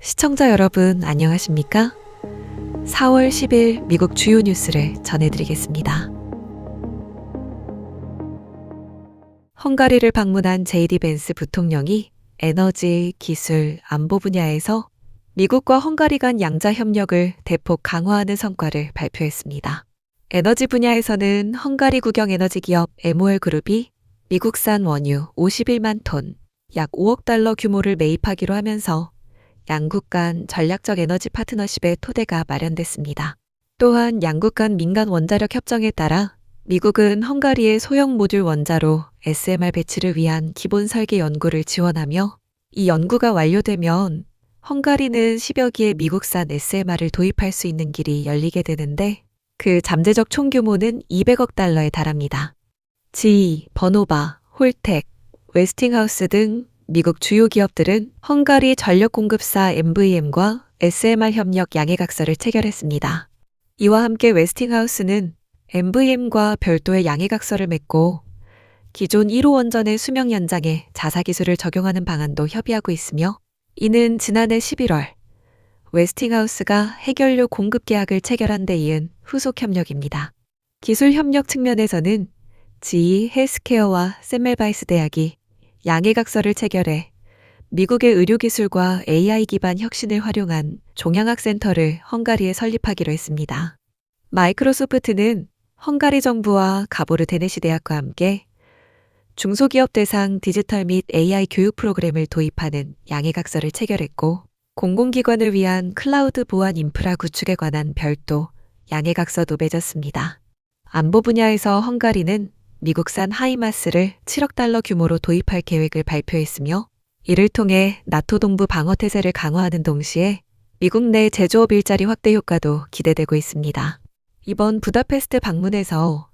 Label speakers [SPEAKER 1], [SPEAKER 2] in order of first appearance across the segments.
[SPEAKER 1] 시청자 여러분 안녕하십니까? 4월 10일 미국 주요 뉴스를 전해드리겠습니다. 헝가리를 방문한 JD 벤스 부통령이 에너지, 기술, 안보 분야에서 미국과 헝가리 간 양자 협력을 대폭 강화하는 성과를 발표했습니다. 에너지 분야에서는 헝가리 국영 에너지 기업 MOL 그룹이 미국산 원유 51만 톤, 약 5억 달러 규모를 매입하기로 하면서 양국 간 전략적 에너지 파트너십의 토대가 마련됐습니다. 또한 양국 간 민간 원자력 협정에 따라 미국은 헝가리의 소형 모듈 원자로 SMR 배치를 위한 기본 설계 연구를 지원하며 이 연구가 완료되면 헝가리는 10여 기의 미국산 SMR을 도입할 수 있는 길이 열리게 되는데 그 잠재적 총 규모는 200억 달러에 달합니다. GE, 버노바, 홀텍, 웨스팅하우스 등 미국 주요 기업들은 헝가리 전력 공급사 MVM과 SMR 협력 양해각서를 체결했습니다. 이와 함께 웨스팅하우스는 MVM과 별도의 양해각서를 맺고 기존 1호 원전의 수명 연장에 자사기술을 적용하는 방안도 협의하고 있으며 이는 지난해 11월 웨스팅하우스가 해결료 공급 계약을 체결한 데 이은 후속 협력입니다. 기술 협력 측면에서는 GE 헬스케어와 샘멜바이스 대학이 양해각서를 체결해 미국의 의료기술과 AI 기반 혁신을 활용한 종양학 센터를 헝가리에 설립하기로 했습니다. 마이크로소프트는 헝가리 정부와 가보르 데네시 대학과 함께 중소기업 대상 디지털 및 AI 교육 프로그램을 도입하는 양해각서를 체결했고 공공기관을 위한 클라우드 보안 인프라 구축에 관한 별도 양해각서도 맺었습니다. 안보 분야에서 헝가리는 미국산 하이마스를 7억 달러 규모로 도입할 계획을 발표했으며 이를 통해 나토 동부 방어태세를 강화하는 동시에 미국 내 제조업 일자리 확대 효과도 기대되고 있습니다. 이번 부다페스트 방문에서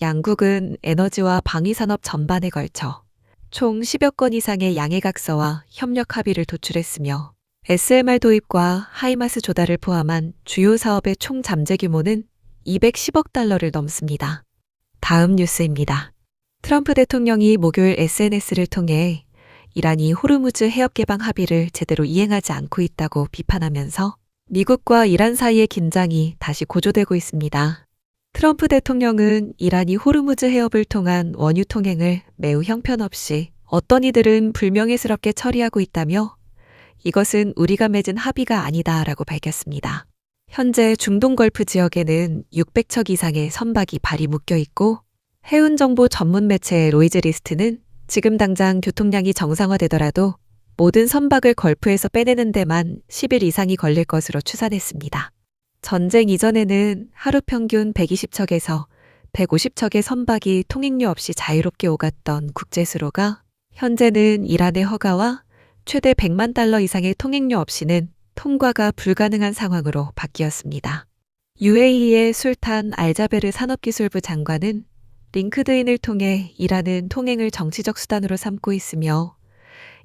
[SPEAKER 1] 양국은 에너지와 방위산업 전반에 걸쳐 총 10여 건 이상의 양해각서와 협력 합의를 도출했으며 SMR 도입과 하이마스 조달을 포함한 주요 사업의 총 잠재 규모는 210억 달러를 넘습니다. 다음 뉴스입니다. 트럼프 대통령이 목요일 SNS를 통해 이란이 호르무즈 해협 개방 합의를 제대로 이행하지 않고 있다고 비판하면서 미국과 이란 사이의 긴장이 다시 고조되고 있습니다. 트럼프 대통령은 이란이 호르무즈 해협을 통한 원유 통행을 매우 형편없이 어떤 이들은 불명예스럽게 처리하고 있다며 이것은 우리가 맺은 합의가 아니다라고 밝혔습니다. 현재 중동 걸프 지역에는 600척 이상의 선박이 발이 묶여 있고 해운정보 전문 매체 로이즈 리스트는 지금 당장 교통량이 정상화되더라도 모든 선박을 걸프에서 빼내는 데만 10일 이상이 걸릴 것으로 추산했습니다. 전쟁 이전에는 하루 평균 120척에서 150척의 선박이 통행료 없이 자유롭게 오갔던 국제수로가 현재는 이란의 허가와 최대 100만 달러 이상의 통행료 없이는 통과가 불가능한 상황으로 바뀌었습니다. UAE의 술탄 알자베르 산업기술부 장관은 링크드인을 통해 이란은 통행을 정치적 수단으로 삼고 있으며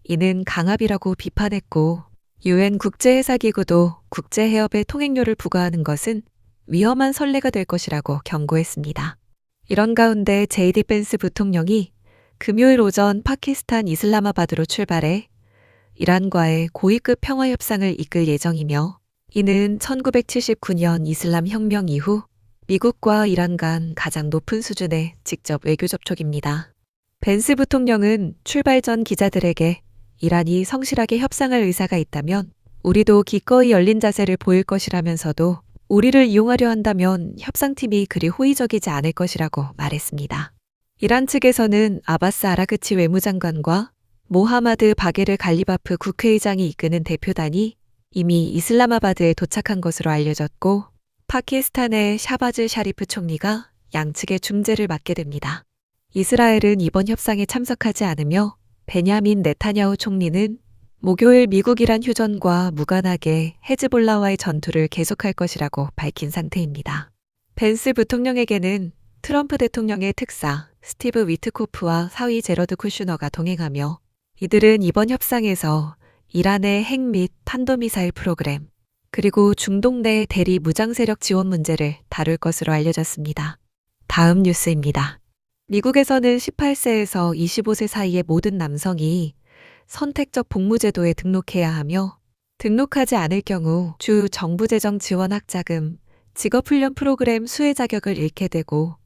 [SPEAKER 1] 이는 강압이라고 비판했고 UN 국제해사기구도 국제해협에 통행료를 부과하는 것은 위험한 선례가 될 것이라고 경고했습니다. 이런 가운데 JD 벤스 부통령이 금요일 오전 파키스탄 이슬라마바드로 출발해 이란과의 고위급 평화협상을 이끌 예정이며 이는 1979년 이슬람 혁명 이후 미국과 이란 간 가장 높은 수준의 직접 외교 접촉입니다. 벤스 부통령은 출발 전 기자들에게 이란이 성실하게 협상할 의사가 있다면 우리도 기꺼이 열린 자세를 보일 것이라면서도 우리를 이용하려 한다면 협상팀이 그리 호의적이지 않을 것이라고 말했습니다. 이란 측에서는 아바스 아라그치 외무장관과 모하마드 바게르 갈리바프 국회의장이 이끄는 대표단이 이미 이슬라마바드에 도착한 것으로 알려졌고 파키스탄의 샤바즈 샤리프 총리가 양측의 중재를 맡게 됩니다. 이스라엘은 이번 협상에 참석하지 않으며 베냐민 네타냐후 총리는 목요일 미국-이란 휴전과 무관하게 헤즈볼라와의 전투를 계속할 것이라고 밝힌 상태입니다. 벤스 부통령에게는 트럼프 대통령의 특사 스티브 위트코프와 사위 제러드 쿠슈너가 동행하며 이들은 이번 협상에서 이란의 핵 및 탄도미사일 프로그램, 그리고 중동 내 대리 무장 세력 지원 문제를 다룰 것으로 알려졌습니다. 다음 뉴스입니다. 미국에서는 18세에서 25세 사이의 모든 남성이 선택적 복무제도에 등록해야 하며 등록하지 않을 경우 주 정부 재정 지원 학자금, 직업훈련 프로그램 수혜 자격을 잃게 되고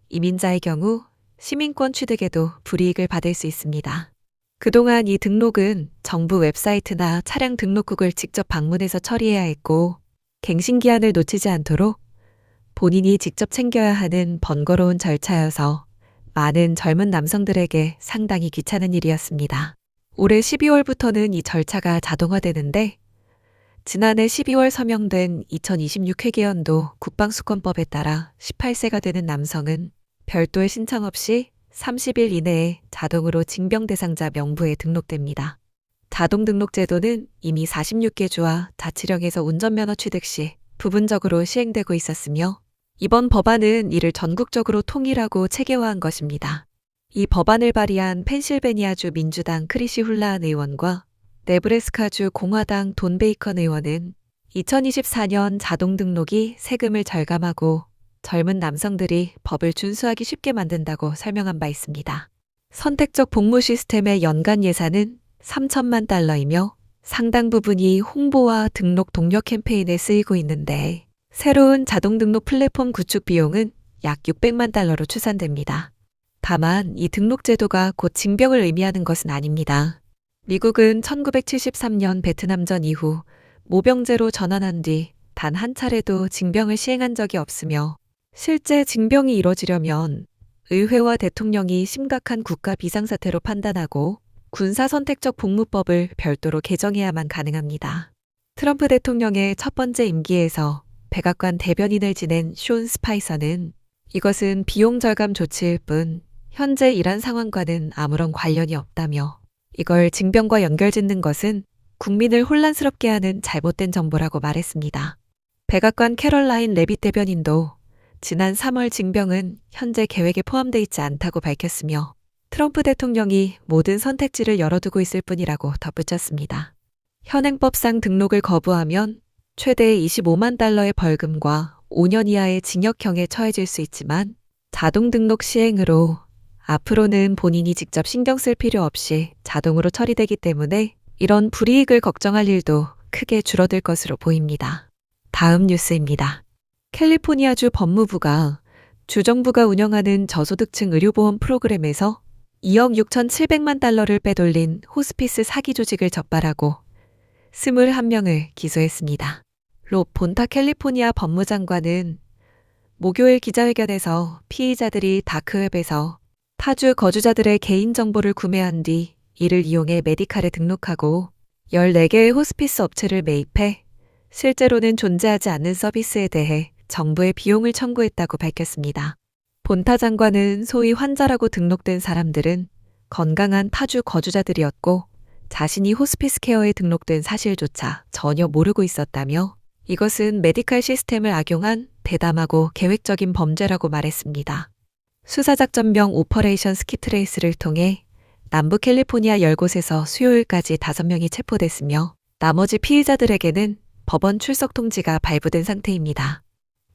[SPEAKER 1] 이민자의 경우 시민권 취득에도 불이익을 받을 수 있습니다. 그동안 이 등록은 정부 웹사이트나 차량 등록국을 직접 방문해서 처리해야 했고 갱신기한을 놓치지 않도록 본인이 직접 챙겨야 하는 번거로운 절차여서 많은 젊은 남성들에게 상당히 귀찮은 일이었습니다. 올해 12월부터는 이 절차가 자동화되는데 지난해 12월 서명된 2026 회계연도 국방수권법에 따라 18세가 되는 남성은 별도의 신청 없이 30일 이내에 자동으로 징병 대상자 명부에 등록됩니다. 자동 등록 제도는 이미 46개 주와 자치령에서 운전면허 취득 시 부분적으로 시행되고 있었으며 이번 법안은 이를 전국적으로 통일하고 체계화한 것입니다. 이 법안을 발의한 펜실베니아주 민주당 크리시 훌라한 의원과 네브래스카주 공화당 돈 베이컨 의원은 2024년 자동 등록이 세금을 절감하고 젊은 남성들이 법을 준수하기 쉽게 만든다고 설명한 바 있습니다. 선택적 복무 시스템의 연간 예산은 3천만 달러이며 상당 부분이 홍보와 등록 독려 캠페인에 쓰이고 있는데 새로운 자동 등록 플랫폼 구축 비용은 약 600만 달러로 추산됩니다. 다만 이 등록 제도가 곧 징병을 의미하는 것은 아닙니다. 미국은 1973년 베트남전 이후 모병제로 전환한 뒤 단 한 차례도 징병을 시행한 적이 없으며 실제 징병이 이뤄지려면 의회와 대통령이 심각한 국가 비상사태로 판단하고 군사 선택적 복무법을 별도로 개정해야만 가능합니다. 트럼프 대통령의 첫 번째 임기에서 백악관 대변인을 지낸 숀 스파이서는 이것은 비용 절감 조치일 뿐 현재 이란 상황과는 아무런 관련이 없다며 이걸 징병과 연결짓는 것은 국민을 혼란스럽게 하는 잘못된 정보라고 말했습니다. 백악관 캐럴라인 레빗 대변인도 지난 3월 징병은 현재 계획에 포함되어 있지 않다고 밝혔으며 트럼프 대통령이 모든 선택지를 열어두고 있을 뿐이라고 덧붙였습니다. 현행법상 등록을 거부하면 최대 25만 달러의 벌금과 5년 이하의 징역형에 처해질 수 있지만 자동 등록 시행으로 앞으로는 본인이 직접 신경 쓸 필요 없이 자동으로 처리되기 때문에 이런 불이익을 걱정할 일도 크게 줄어들 것으로 보입니다. 다음 뉴스입니다. 캘리포니아주 법무부가 주정부가 운영하는 저소득층 의료보험 프로그램에서 2억 6,700만 달러를 빼돌린 호스피스 사기 조직을 적발하고 21명을 기소했습니다. 롭 본타 캘리포니아 법무장관은 목요일 기자회견에서 피의자들이 다크웹에서 타주 거주자들의 개인정보를 구매한 뒤 이를 이용해 메디칼에 등록하고 14개의 호스피스 업체를 매입해 실제로는 존재하지 않는 서비스에 대해 정부에 비용을 청구했다고 밝혔습니다. 본타 장관은 소위 환자라고 등록된 사람들은 건강한 타주 거주자들이었고 자신이 호스피스 케어에 등록된 사실조차 전혀 모르고 있었다며 이것은 메디칼 시스템을 악용한 대담하고 계획적인 범죄라고 말했습니다. 수사작전명 오퍼레이션 스킵트레이스를 통해 남부 캘리포니아 10곳에서 수요일까지 5명이 체포됐으며 나머지 피의자들에게는 법원 출석 통지가 발부된 상태입니다.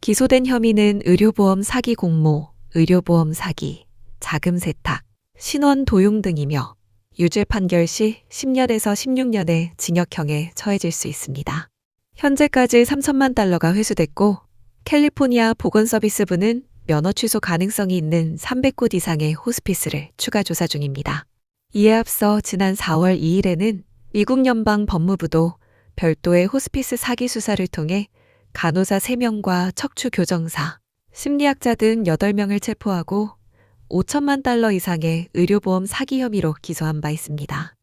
[SPEAKER 1] 기소된 혐의는 의료보험 사기 공모, 의료보험 사기, 자금 세탁, 신원 도용 등이며 유죄 판결 시 10년에서 16년의 징역형에 처해질 수 있습니다. 현재까지 3천만 달러가 회수됐고 캘리포니아 보건서비스부는 면허 취소 가능성이 있는 300곳 이상의 호스피스를 추가 조사 중입니다. 이에 앞서 지난 4월 2일에는 미국 연방 법무부도 별도의 호스피스 사기 수사를 통해 간호사 3명과 척추 교정사, 심리학자 등 8명을 체포하고 5천만 달러 이상의 의료보험 사기 혐의로 기소한 바 있습니다.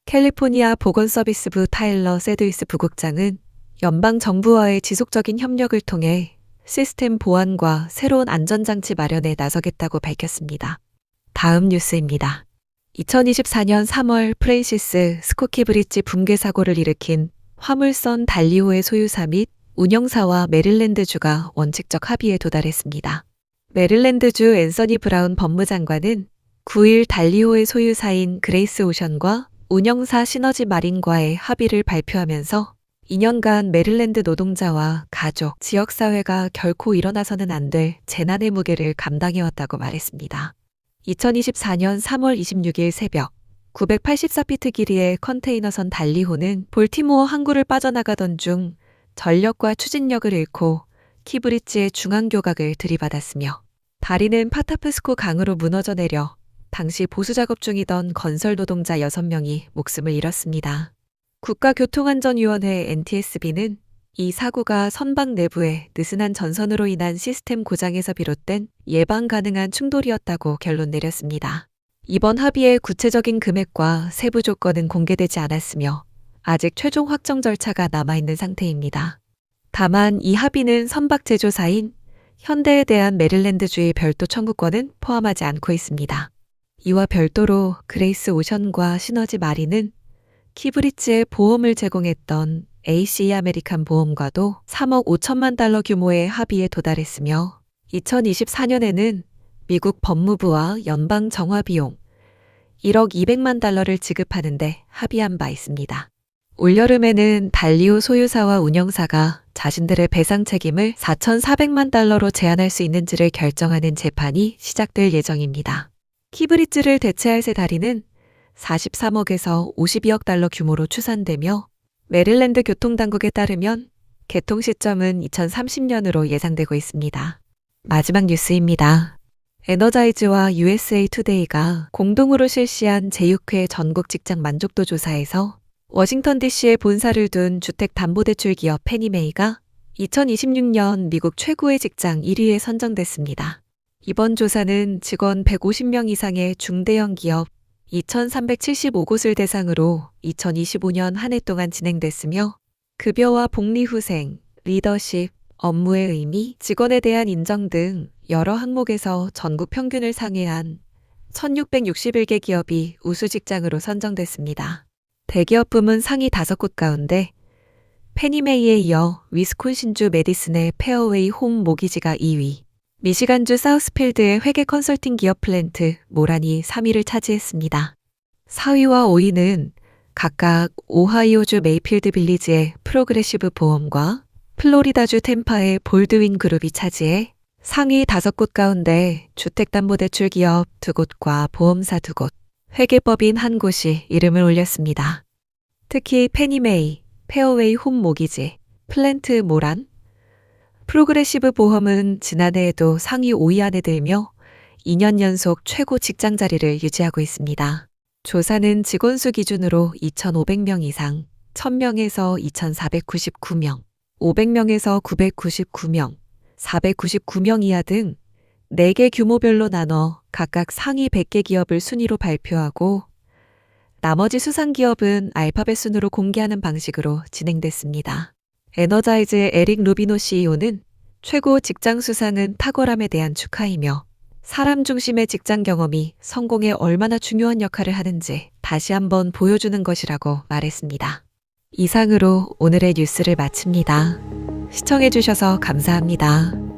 [SPEAKER 1] 캘리포니아 보건서비스부 타일러 세드위스 부국장은 연방정부와의 지속적인 협력을 통해 시스템 보완과 새로운 안전장치 마련에 나서겠다고 밝혔습니다. 다음 뉴스입니다. 2024년 3월 프랜시스 스코키 브릿지 붕괴 사고를 일으킨 화물선 달리호의 소유사 및 운영사와 메릴랜드주가 원칙적 합의에 도달했습니다. 메릴랜드주 앤서니 브라운 법무장관은 9일 달리호의 소유사인 그레이스 오션과 운영사 시너지 마린과의 합의를 발표하면서 2년간 메릴랜드 노동자와 가족, 지역사회가 결코 일어나서는 안 될 재난의 무게를 감당해왔다고 말했습니다. 2024년 3월 26일 새벽 984피트 길이의 컨테이너선 달리호는 볼티모어 항구를 빠져나가던 중 전력과 추진력을 잃고 키브리츠의 중앙교각을 들이받았으며 다리는 파타프스코 강으로 무너져 내려 당시 보수 작업 중이던 건설 노동자 6명이 목숨을 잃었습니다. 국가교통안전위원회 NTSB는 이 사고가 선박 내부의 느슨한 전선으로 인한 시스템 고장에서 비롯된 예방 가능한 충돌이었다고 결론 내렸습니다. 이번 합의의 구체적인 금액과 세부 조건은 공개되지 않았으며 아직 최종 확정 절차가 남아있는 상태입니다. 다만 이 합의는 선박 제조사인 현대에 대한 메릴랜드주의 별도 청구권은 포함하지 않고 있습니다. 이와 별도로 그레이스 오션과 시너지 마린은 키브리츠에 보험을 제공했던 ACE 아메리칸 보험과도 3억 5천만 달러 규모의 합의에 도달했으며 2024년에는 미국 법무부와 연방 정화 비용 1억 200만 달러를 지급하는 데 합의한 바 있습니다. 올여름에는 달리오 소유사와 운영사가 자신들의 배상 책임을 4,400만 달러로 제한할 수 있는지를 결정하는 재판이 시작될 예정입니다. 키브리츠를 대체할 새 다리는 43억에서 52억 달러 규모로 추산되며 메릴랜드 교통당국에 따르면 개통 시점은 2030년으로 예상되고 있습니다. 마지막 뉴스입니다. 에너자이즈와 USA 투데이가 공동으로 실시한 제6회 전국 직장 만족도 조사에서 워싱턴 DC에 본사를 둔 주택담보대출 기업 페니메이가 2026년 미국 최고의 직장 1위에 선정됐습니다. 이번 조사는 직원 150명 이상의 중대형 기업 2,375곳을 대상으로 2025년 한 해 동안 진행됐으며 급여와 복리후생, 리더십, 업무의 의미, 직원에 대한 인정 등 여러 항목에서 전국 평균을 상회한 1,661개 기업이 우수 직장으로 선정됐습니다. 대기업 부문 상위 5곳 가운데 페니메이에 이어 위스콘신주 메디슨의 페어웨이 홈 모기지가 2위, 미시간주 사우스필드의 회계 컨설팅 기업 플랜트 모란이 3위를 차지했습니다. 4위와 5위는 각각 오하이오주 메이필드 빌리지의 프로그레시브 보험과 플로리다주 템파의 볼드윈 그룹이 차지해 상위 5곳 가운데 주택담보대출 기업 2곳과 보험사 2곳, 회계법인 1곳이 이름을 올렸습니다. 특히 페니메이, 페어웨이 홈 모기지, 플랜트 모란, 프로그레시브 보험은 지난해에도 상위 5위 안에 들며 2년 연속 최고 직장 자리를 유지하고 있습니다. 조사는 직원 수 기준으로 2,500명 이상, 1,000명에서 2,499명, 500명에서 999명, 499명 이하 등 4개 규모별로 나눠 각각 상위 100개 기업을 순위로 발표하고 나머지 수상 기업은 알파벳 순으로 공개하는 방식으로 진행됐습니다. 에너자이즈의 에릭 루비노 CEO는 최고 직장 수상은 탁월함에 대한 축하이며 사람 중심의 직장 경험이 성공에 얼마나 중요한 역할을 하는지 다시 한번 보여주는 것이라고 말했습니다. 이상으로 오늘의 뉴스를 마칩니다. 시청해주셔서 감사합니다.